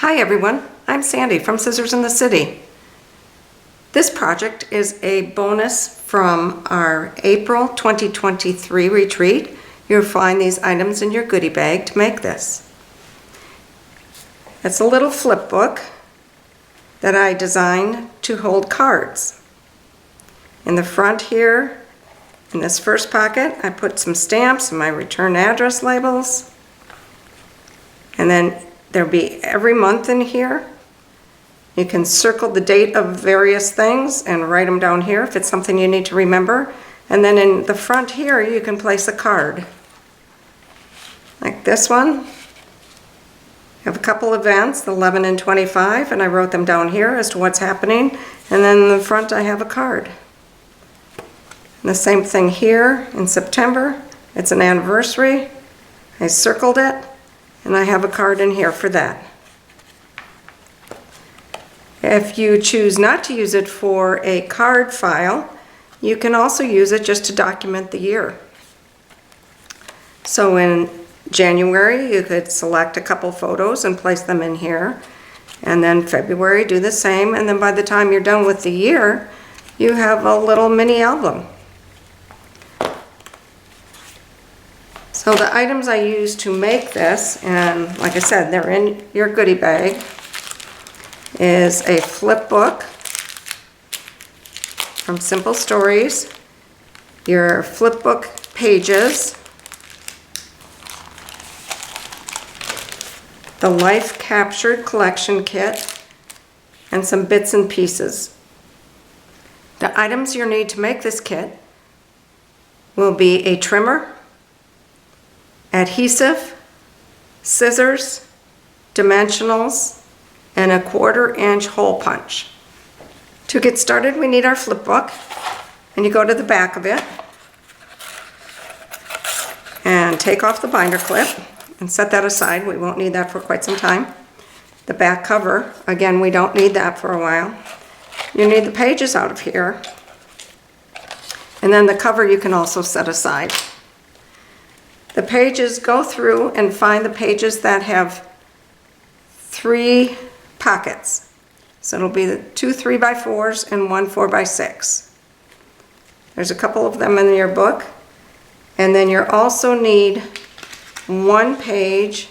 Hi everyone, I'm Sandy from Scissors in the City. This project is a bonus from our April 2023 retreat. You'll find these items in your goodie bag to make this. It's a little flip book that I designed to hold cards. In the front here, in this first pocket, I put some stamps and my return address labels. And then there'll be every month in here. You can circle the date of various things and write them down here if it's something you need to remember. And then in the front here, you can place a card. Like this one. I have a couple events, the 11 and 25, and I wrote them down here as to what's happening. And then in the front, I have a card. And the same thing here in September. It's an anniversary. I circled it. And I have a card in here for that. If you choose not to use it for a card file, you can also use it just to document the year. So in January, you could select a couple photos and place them in here. And then February, do the same. And then by the time you're done with the year, you have a little mini album. So the items I used to make this, and like I said, they're in your goodie bag, is a flip book from Simple Stories, your flip book pages, the Life Captured collection kit, and some bits and pieces. The items you'll need to make this kit will be a trimmer, adhesive, scissors, dimensionals, and a 1/4-inch hole punch. To get started, we need our flip book, and you go to the back of it and take off the binder clip and set that aside. We won't need that for quite some time. The back cover, again, we don't need that for a while. You need the pages out of here, and then the cover you can also set aside. The pages, go through and find the pages that have 3 pockets. So it'll be the 2 3x4s and 1 4x6. There's a couple of them in your book. And then you also need 1 page,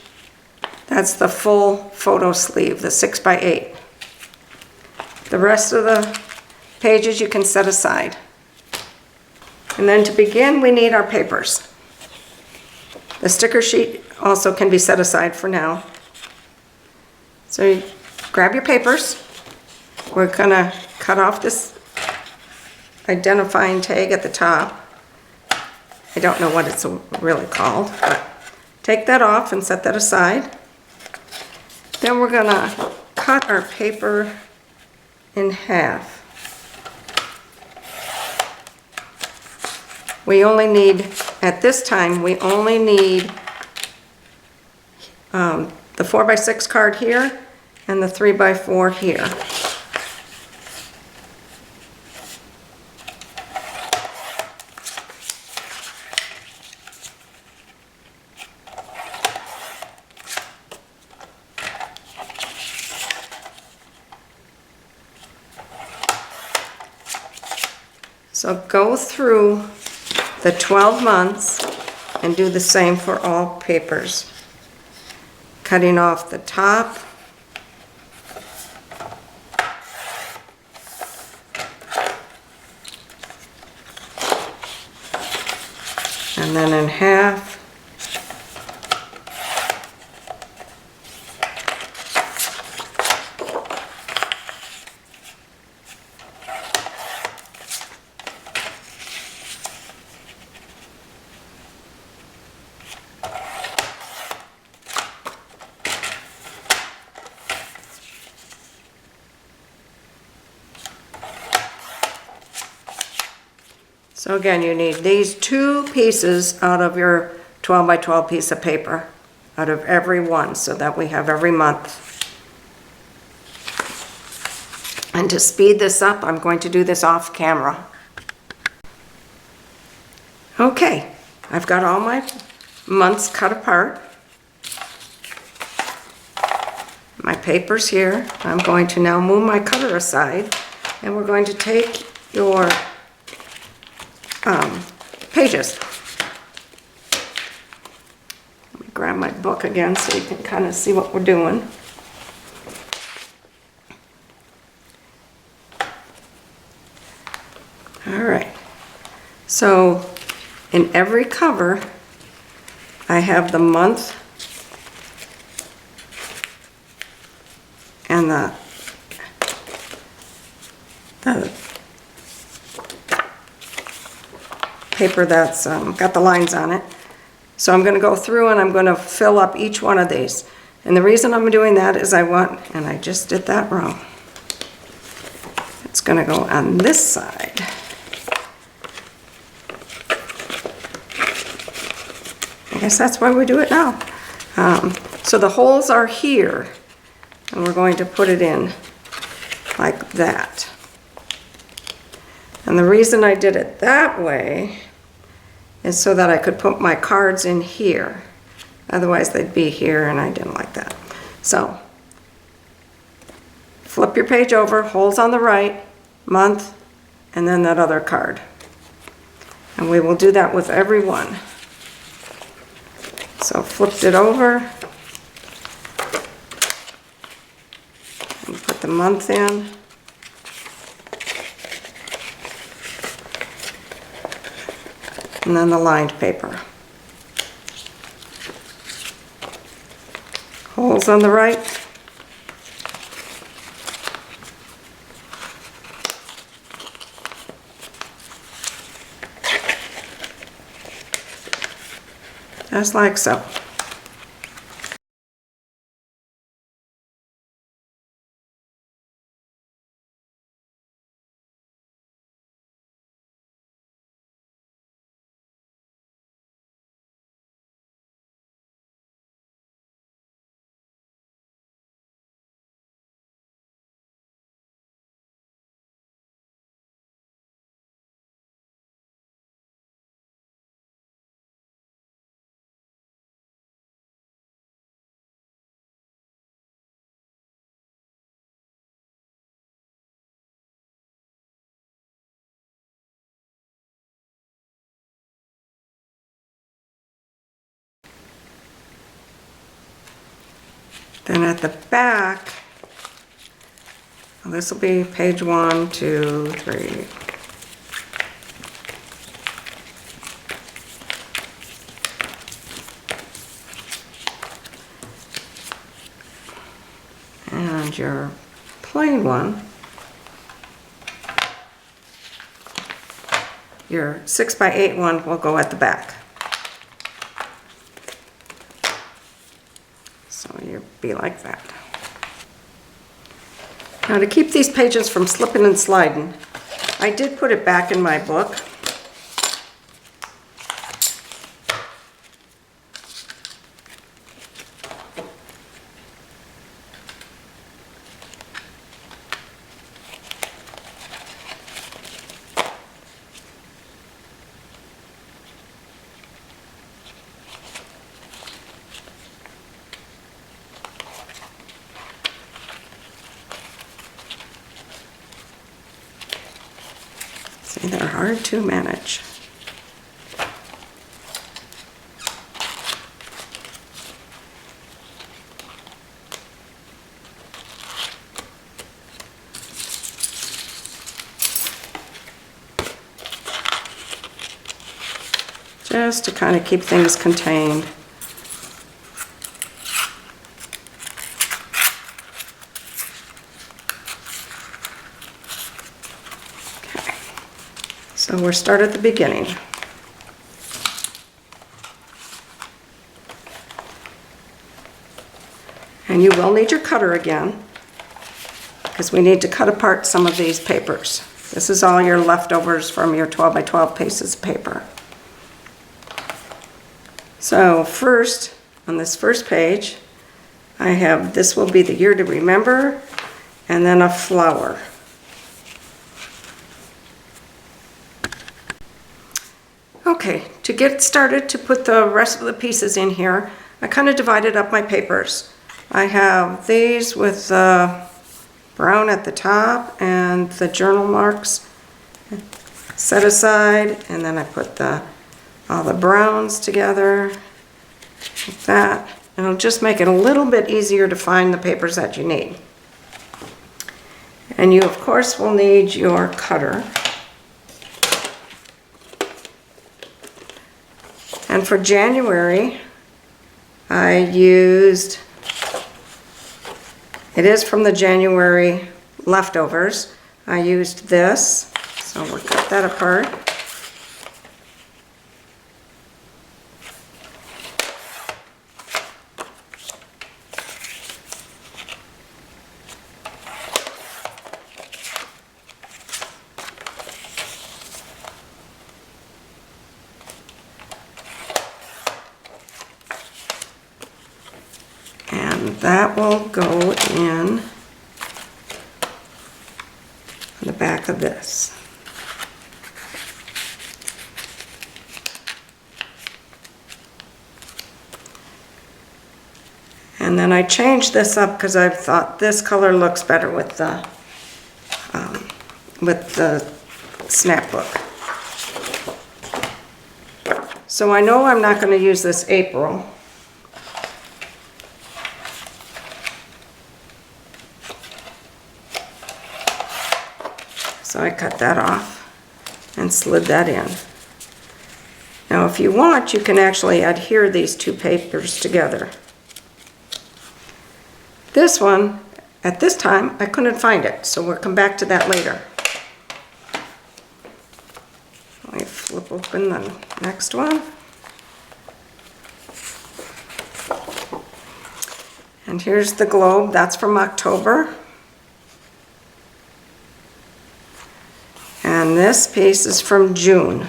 that's the full photo sleeve, the 6x8. The rest of the pages you can set aside. And then to begin, we need our papers. The sticker sheet also can be set aside for now. So you grab your papers. We're gonna cut off this identifying tag at the top. I don't know what it's really called, but take that off and set that aside. Then we're gonna cut our paper in half. We only need, at this time, we only need the 4x6 card here and the 3x4 here. So go through the 12 months and do the same for all papers. Cutting off the top. And then in half. So again, you need these 2 pieces out of your 12 by 12 piece of paper, out of every one, so that we have every month. And to speed this up, I'm going to do this off camera. Okay, I've got all my months cut apart. my paper's here. I'm going to now move my cutter aside, and we're going to take your pages. Let me grab my book again so you can kind of see what we're doing. All right, so in every cover, I have the month and the paper that's got the lines on it. So I'm going to go through and I'm going to fill up each one of these. And the reason I'm doing that is I want, and I just did that wrong. It's going to go on this side. I guess that's why we do it now. So the holes are here, and we're going to put it in like that. And the reason I did it that way is so that I could put my cards in here. Otherwise they'd be here, and I didn't like that. So flip your page over, holes on the right, month, and then that other card. And we will do that with every one. So flipped it over and put the month in. And then the lined paper. Holes on the right. Just like so. Then at the back, this will be page 1, 2, 3. And your plain one, your 6x8 one will go at the back. So you'll be like that. Now to keep these pages from slipping and sliding, I did put it back in my book. See, they're hard to manage. Just to kind of keep things contained. So we'll start at the beginning. And you will need your cutter again, because we need to cut apart some of these papers. This is all your leftovers from your 12 by 12 pieces of paper. So first, on this first page, I have, this will be the year to remember, and then a flower. Okay, to get started to put the rest of the pieces in here, I kind of divided up my papers. I have these with brown at the top and the journal marks set aside, and then I put all the browns together like that. It'll just make it a little bit easier to find the papers that you need. And you of course will need your cutter. And for January, I used, it is from the January leftovers. I used this, so we'll cut that apart. And that will go in the back of this. And then I changed this up because I thought this color looks better with the scrapbook. So I know I'm not going to use this April. So I cut that off and slid that in. Now if you want, you can actually adhere these two papers together. This one, at this time, I couldn't find it, so we'll come back to that later. Let me flip open the next one. And here's the globe, that's from October. And this piece is from June.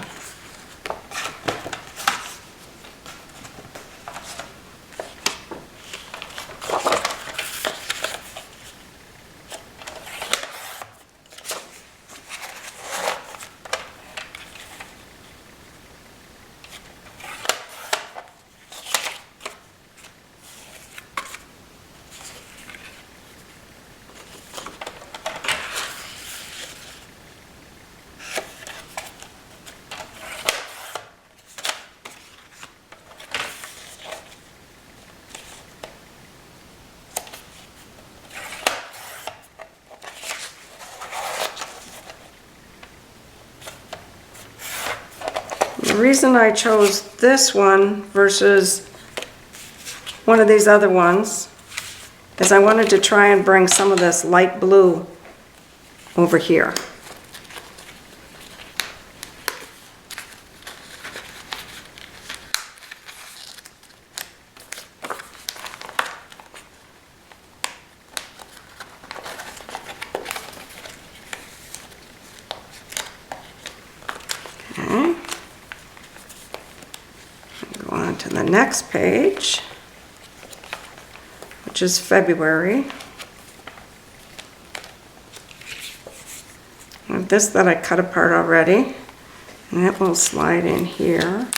The reason I chose this one versus one of these other ones is I wanted to try and bring some of this light blue over here. Okay. Go on to the next page, which is February. I have this that I cut apart already, and it will slide in here.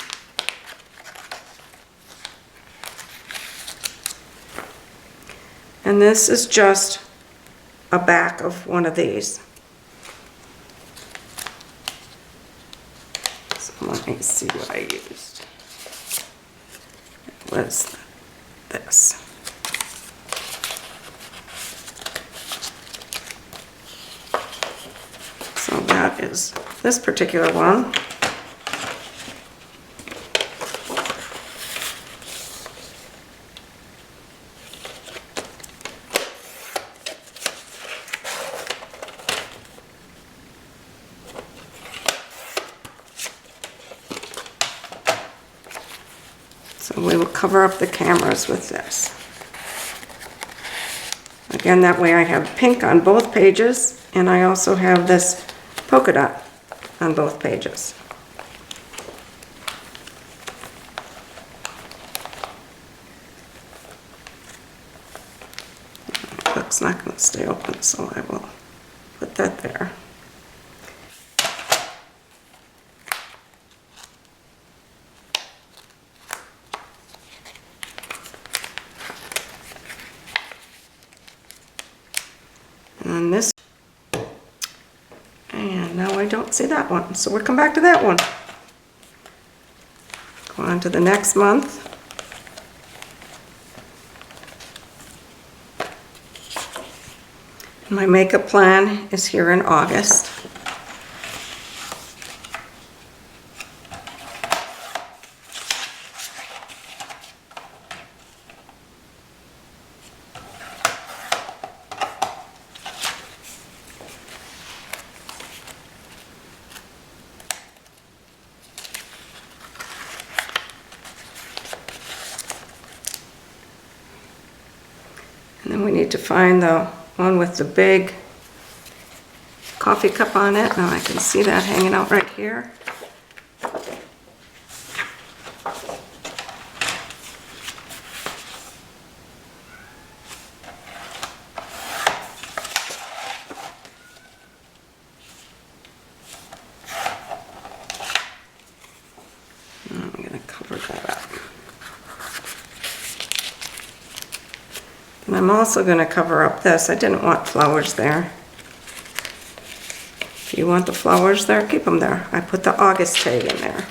And this is just a back of one of these. So let me see what I used. It was this. So that is this particular one. So we will cover up the cameras with this. Again, that way I have pink on both pages, and I also have this polka dot on both pages. The book's not going to stay open, so I will put that there. then this, and now I don't see that one, so we'll come back to that one. Go on to the next month. My makeup plan is here in August. And then we need to find the one with the big coffee cup on it. Now I can see that hanging out right here. I'm going to cover that up. And I'm also going to cover up this. I didn't want flowers there. If you want the flowers there, keep them there. I put the August tag in there.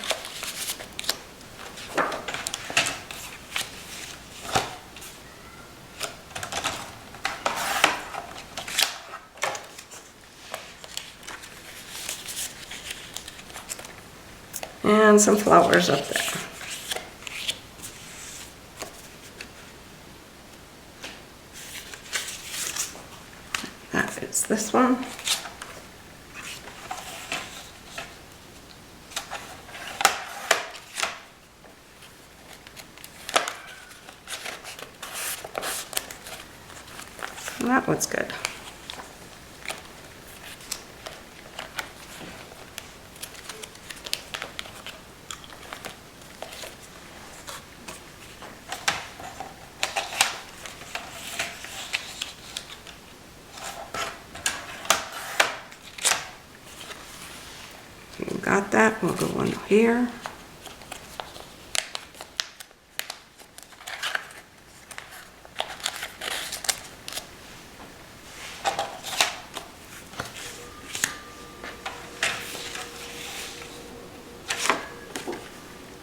And some flowers up there. That is this one. And that one's good. You got that? We'll go one here.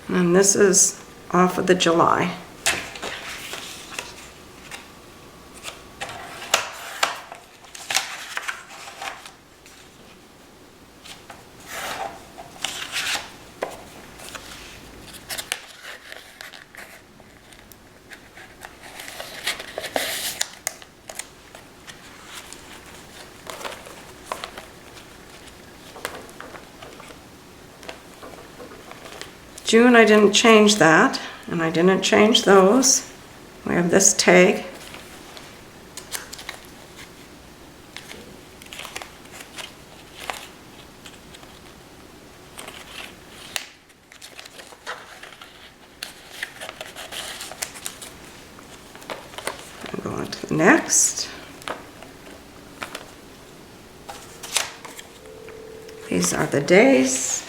And this is off of the July. June, I didn't change that, and I didn't change those. We have this tag. I'll go on to the next. These are the days.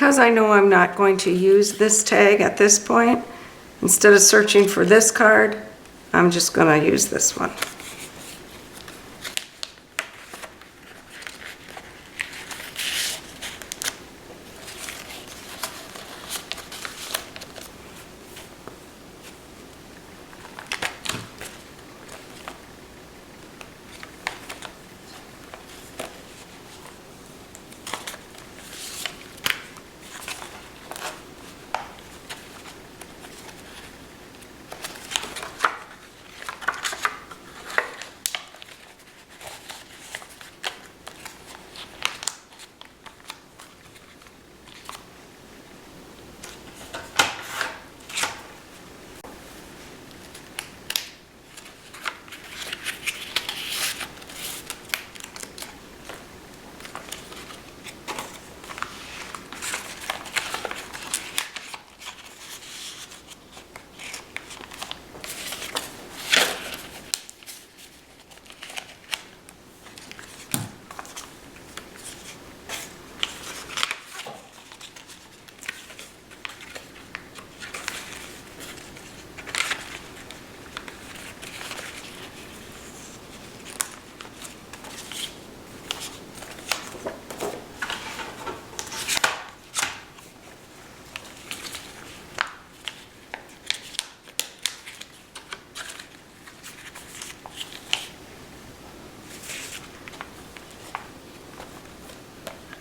because I know I'm not going to use this tag at this point, instead of searching for this card, I'm just going to use this one.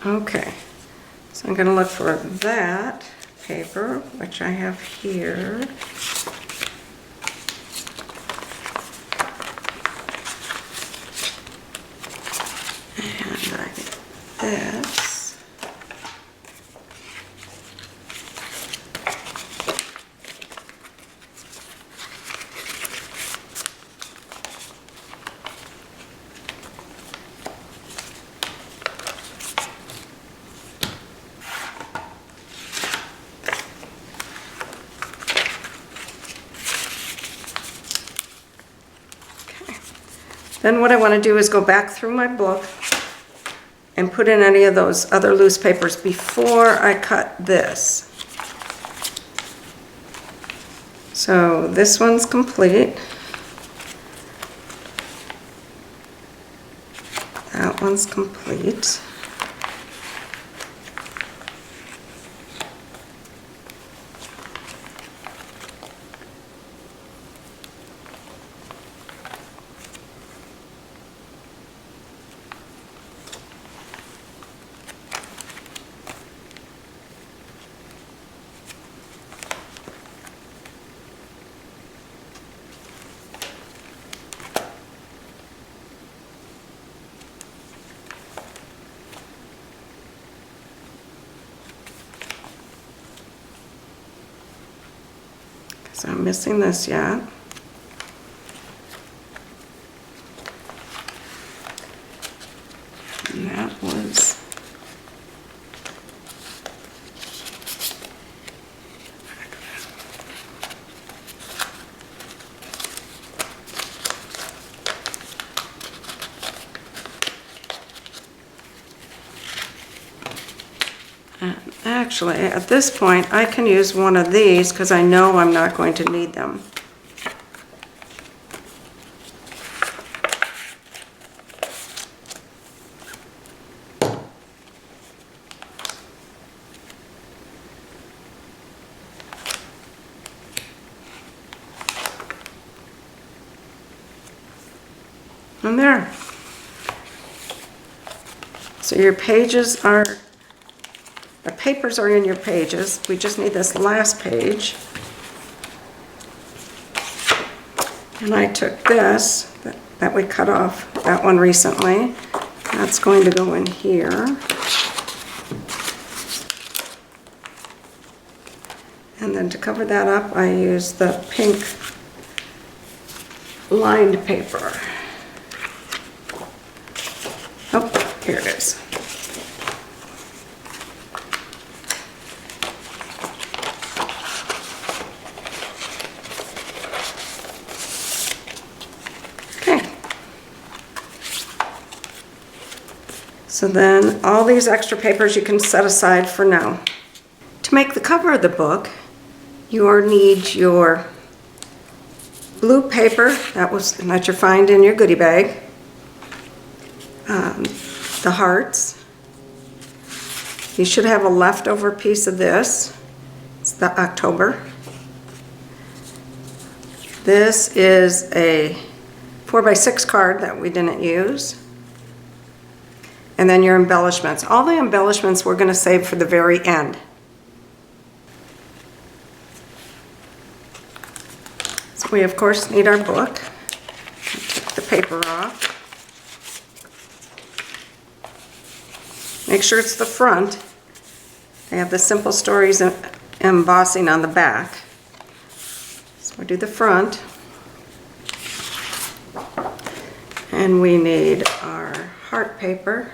Okay, so I'm going to look for that paper, which I have here. And I get this. Then what I want to do is go back through my book and put in any of those other loose papers before I cut this. So this one's complete. That one's complete. So I'm missing this yet. And that was actually, at this point, I can use one of these because I know I'm not going to need them. And there. So your pages are, the papers are in your pages. We just need this last page. And I took this, that we cut off, that one recently. That's going to go in here. And then to cover that up, I use the pink lined paper. Oh, here it is. Okay. So then all these extra papers you can set aside for now. make the cover of the book, you need your blue paper that you find in your goodie bag, the hearts. You should have a leftover piece of this. It's the October. This is a 4x6 card that we didn't use. And then your embellishments. All the embellishments we're going to save for the very end. So we of course need our book. Take the paper off. Make sure it's the front. They have the Simple Stories embossing on the back. So we do the front. And we need our heart paper.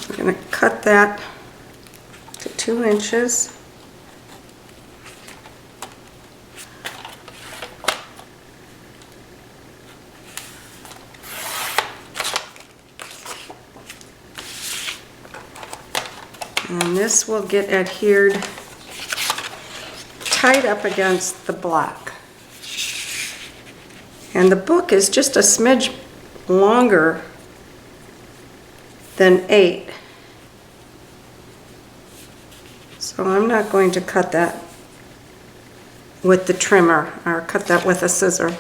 We're going to cut that to 2 inches. And this will get adhered tight up against the black. And the book is just a smidge longer than 8. So I'm not going to cut that with the trimmer, or cut that with a scissor.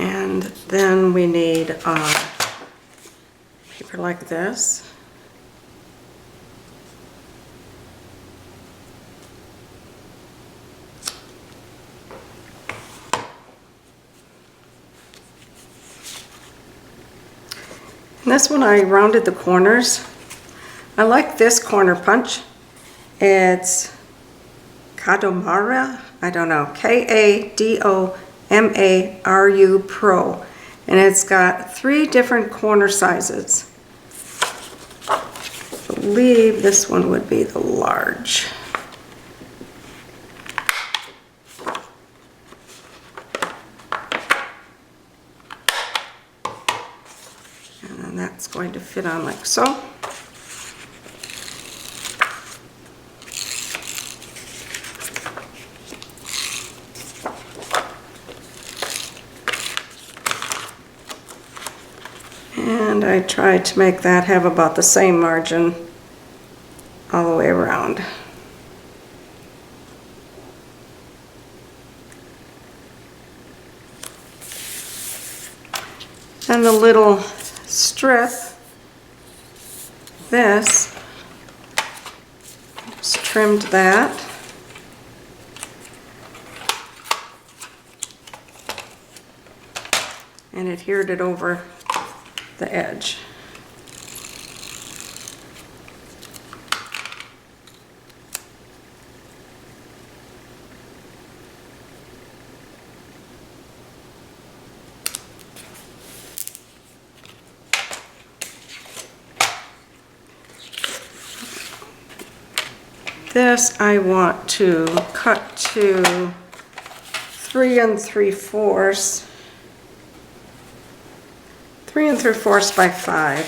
And then we need paper like this. And this one I rounded the corners. I like this corner punch. It's Kadomara, I don't know, K-A-D-O-M-A-R-U Pro, and it's got 3 different corner sizes. I believe this one would be the large. And then that's going to fit on like so. And I tried to make that have about the same margin all the way around. And the little strip, this, just trimmed that. And adhered it over the edge. This I want to cut to 3 3/4. 3 3/4 by 5.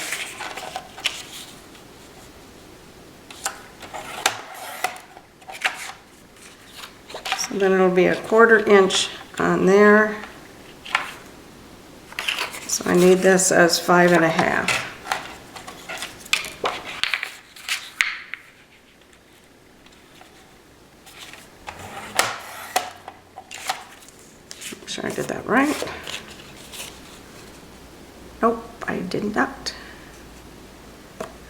So then it'll be a 1/4 inch on there. So I need this as 5 1/2. Make sure I did that right. Nope, I did not.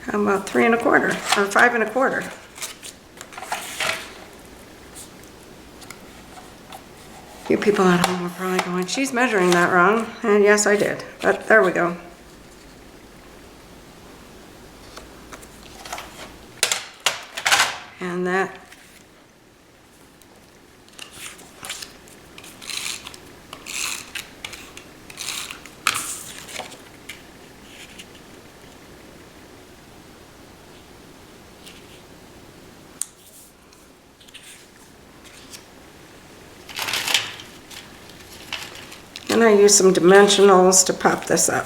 How about 3 1/4 or 5 1/4? You people at home are probably going, she's measuring that wrong. And yes, I did. But there we go. And that and I use some dimensionals to pop this up.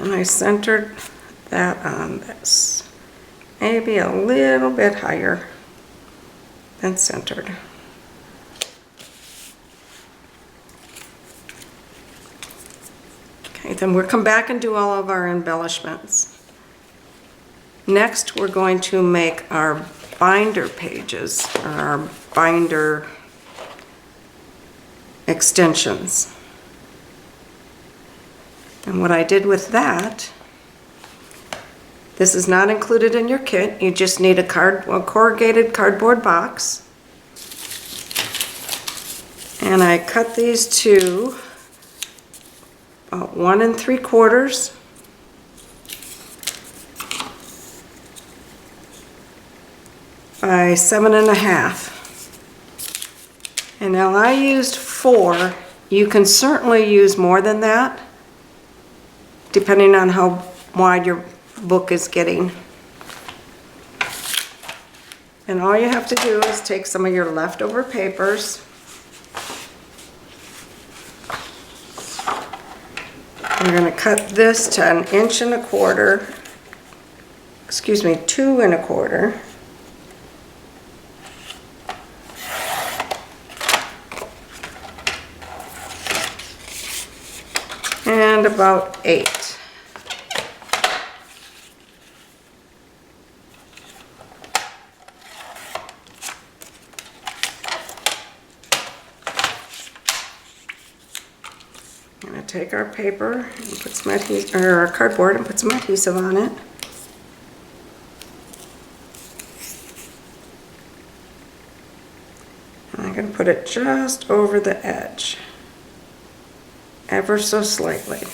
And I centered that on this. Maybe a little bit higher than centered. Okay, then we'll come back and do all of our embellishments. Next, we're going to make our binder pages, or our binder extensions. And what I did with that, this is not included in your kit. You just need a corrugated cardboard box. And I cut these to about 1 3/4 by 7 1/2. And now I used 4. You can certainly use more than that, depending on how wide your book is getting. And all you have to do is take some of your leftover papers. We're going to cut this to 1 1/4 inches, excuse me, 2 1/4 inches. And about 8. I'm going to take our paper and put some adhesive, or our cardboard, and put some adhesive on it. And I'm going to put it just over the edge, ever so slightly.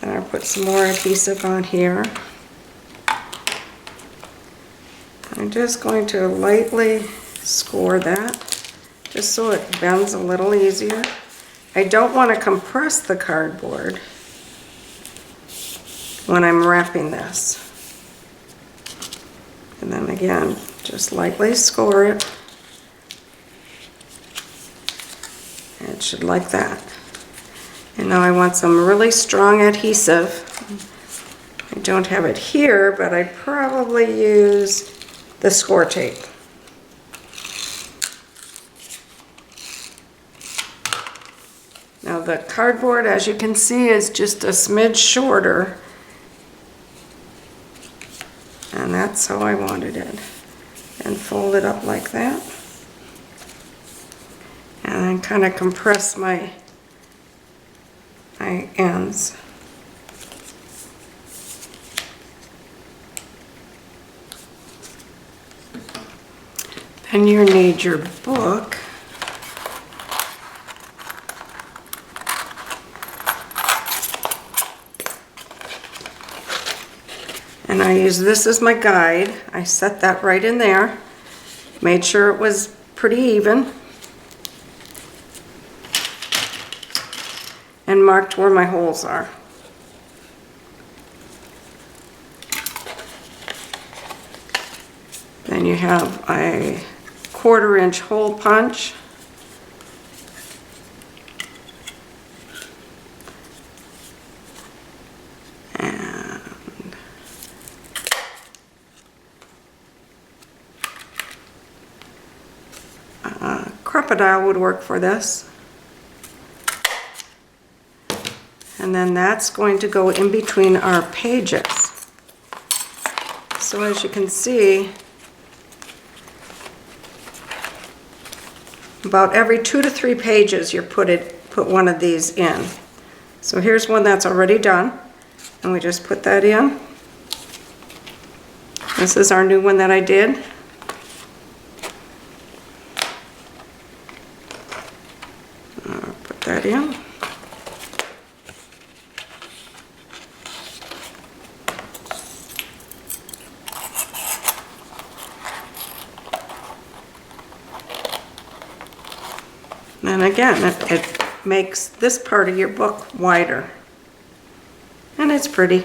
And I'll put some more adhesive on here. I'm just going to lightly score that, just so it bends a little easier. I don't want to compress the cardboard when I'm wrapping this. And then again, just lightly score it. And it should like that. And now I want some really strong adhesive. I don't have it here, but I'd probably use the score tape. Now the cardboard, as you can see, is just a smidge shorter. And that's how I wanted it. And fold it up like that. And then kind of compress my ends. Then you need your book. And I use this as my guide. I set that right in there. Made sure it was pretty even. And marked where my holes are. Then you have a 1/4 inch hole punch. And crocodile would work for this. And then that's going to go in between our pages. So as you can see, about every 2 to 3 pages you put one of these in. So here's one that's already done, and we just put that in. This is our new one that I did. Put that in. And again, it makes this part of your book wider. And it's pretty.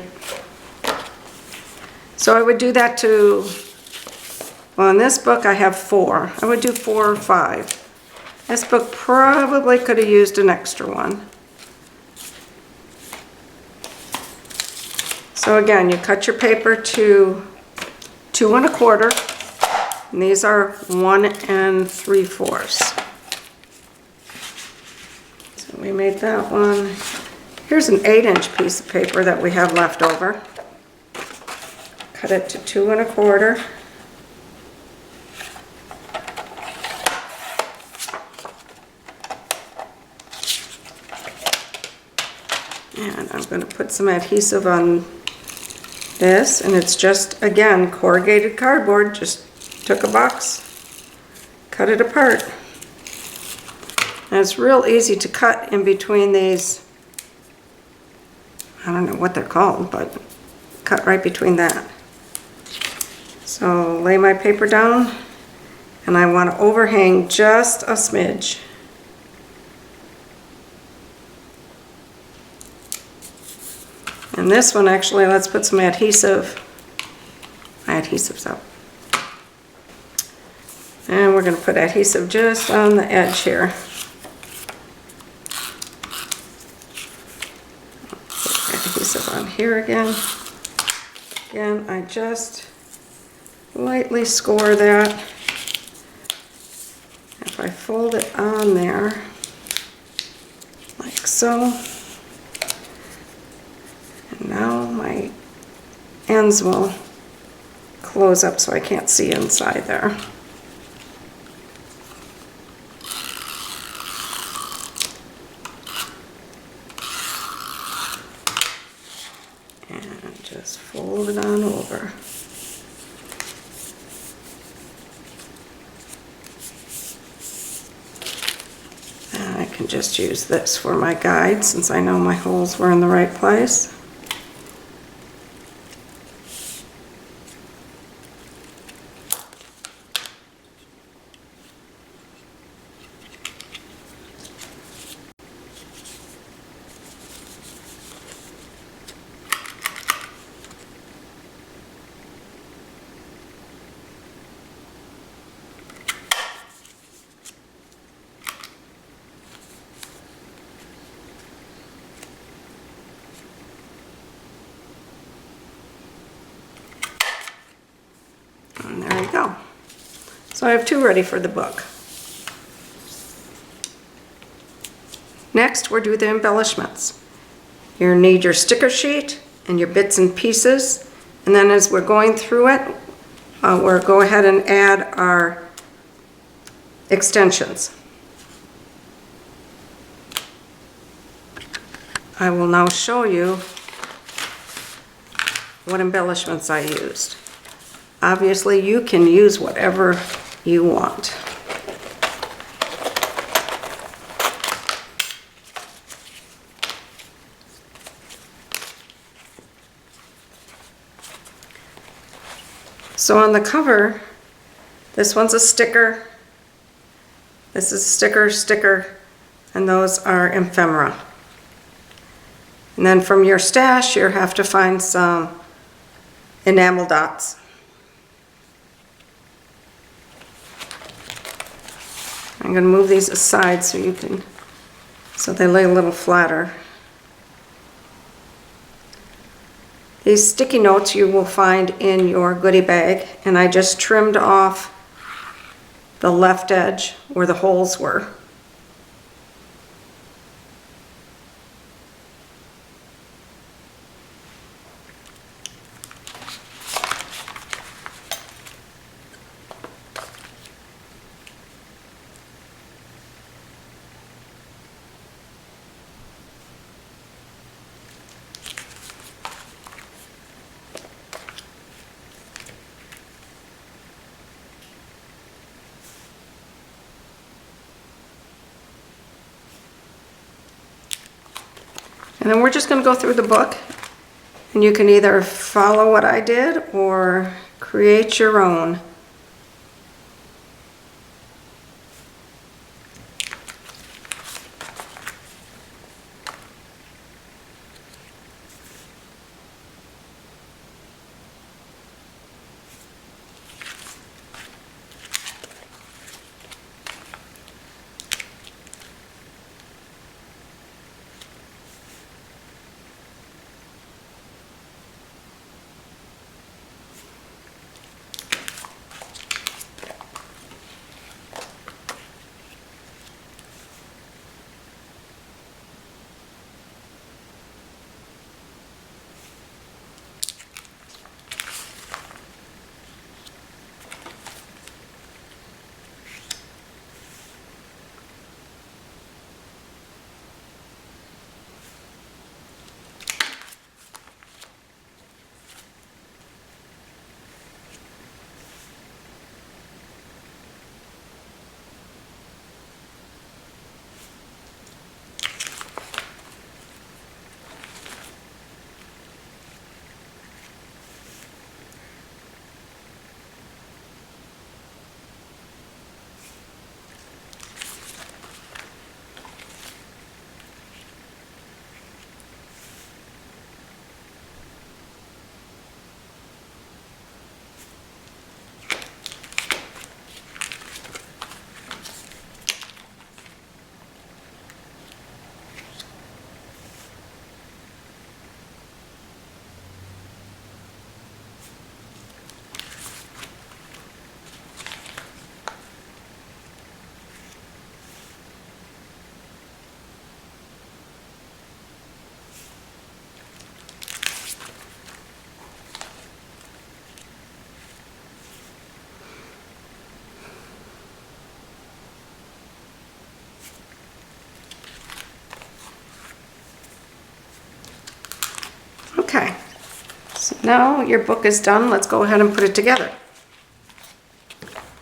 So I would do that to, well, in this book I have 4. I would do 4 or 5. This book probably could have used an extra one. So again, you cut your paper to 2 1/4, and these are 1 3/4. So we made that one. Here's an 8-inch piece of paper that we have left over. Cut it to 2 1/4. And I'm going to put some adhesive on this, and it's just, again, corrugated cardboard. Just took a box, cut it apart. And it's real easy to cut in between these, I don't know what they're called, but cut right between that. So lay my paper down, and I want to overhang just a smidge. And this one, actually, let's put some adhesive. My adhesive's up. And we're going to put adhesive just on the edge here. Put adhesive on here again. Again, I just lightly score that. If I fold it on there, like so. And now my ends will close up so I can't see inside there. And just fold it on over. And I can just use this for my guide since I know my holes were in the right place. And there you go. So I have 2 ready for the book. Next, we'll do the embellishments. You need your sticker sheet and your bits and pieces. And then as we're going through it, we'll go ahead and add our extensions. I will now show you what embellishments I used. Obviously, you can use whatever you want. So on the cover, this one's a sticker, this is sticker, and those are ephemera. And then from your stash, you have to find some enamel dots. I'm going to move these aside so they lay a little flatter. These sticky notes you will find in your goodie bag, and I just trimmed off the left edge where the holes were. And then we're just going to go through the book, and you can either follow what I did or create your own. Okay, so now your book is done. Let's go ahead and put it together.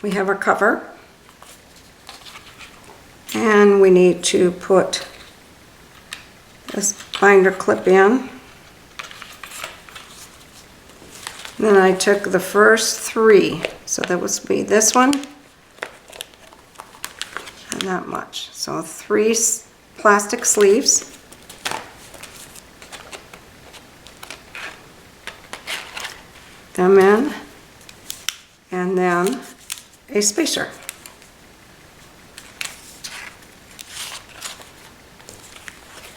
We have our cover, and we need to put this binder clip in. And then I took the first three, so that would be this one and that much. So 3 plastic sleeves. Them in, and then a spacer.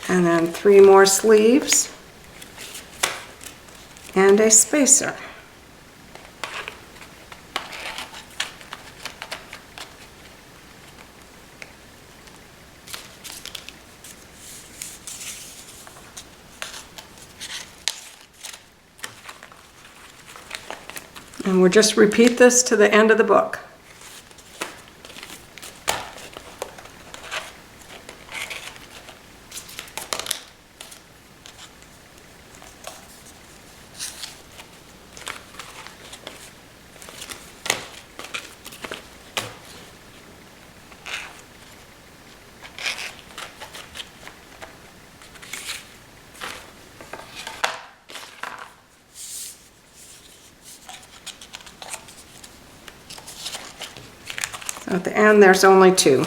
And then 3 more sleeves and a spacer. And we'll just repeat this to the end of the book. At the end, there's only 2.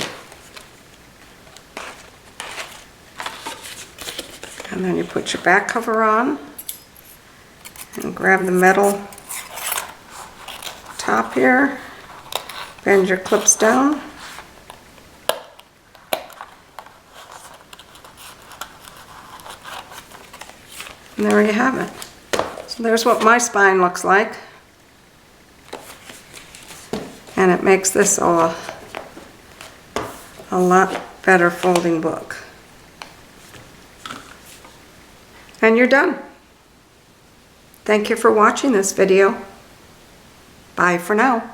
And then you put your back cover on and grab the metal top here, bend your clips down. And there you have it. So there's what my spine looks like. And it makes this a lot better folding book. And you're done. Thank you for watching this video. Bye for now.